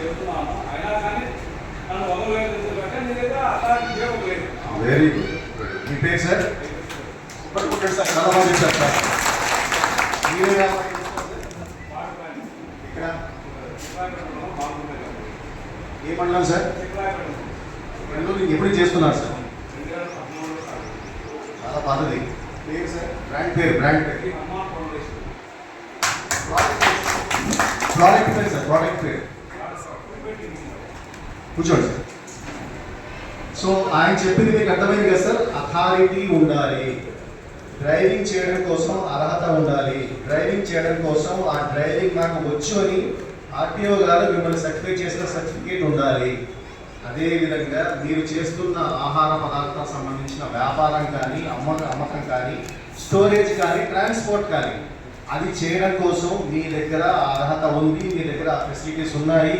చెప్తున్నాను. అయినా కానీ నన్ను వదలలేదు ఎందుకంటే నీ దగ్గర అట్లాంటి ఉపయోగం లేదు. Very good. మీ పేరు సార్? సూపర్ గుడ్ సార్, చాలా బాగా చేశారు సార్. మీరే ఇక్కడ ఏ మండలం సార్? ఎప్పుడు చేస్తున్నారు సార్? చాలా బాగుంది. పేరు సార్? బ్రాండ్ పేరు ప్రోడక్ట్ పేరు సార్, ప్రోడక్ట్ పేరు కూర్చోండి సార్. సో ఆయన చెప్పింది మీకు అర్థమైంది కదా సార్? అథారిటీ ఉండాలి, డ్రైవింగ్ చేయడం కోసం అర్హత ఉండాలి, డ్రైవింగ్ చేయడం కోసం ఆ డ్రైవింగ్ నాకు వచ్చు అని ఆర్టీఓ గారు మిమ్మల్ని సర్టిఫై చేసిన సర్టిఫికేట్ ఉండాలి. అదేవిధంగా మీరు చేస్తున్న ఆహార పదార్థాలకు సంబంధించిన వ్యాపారం కానీ అమ్మకం కానీ స్టోరేజ్ కానీ ట్రాన్స్పోర్ట్ కానీ అది చేయడం కోసం మీ దగ్గర అర్హత ఉంది, మీ దగ్గర ఫెసిలిటీస్ ఉన్నాయి.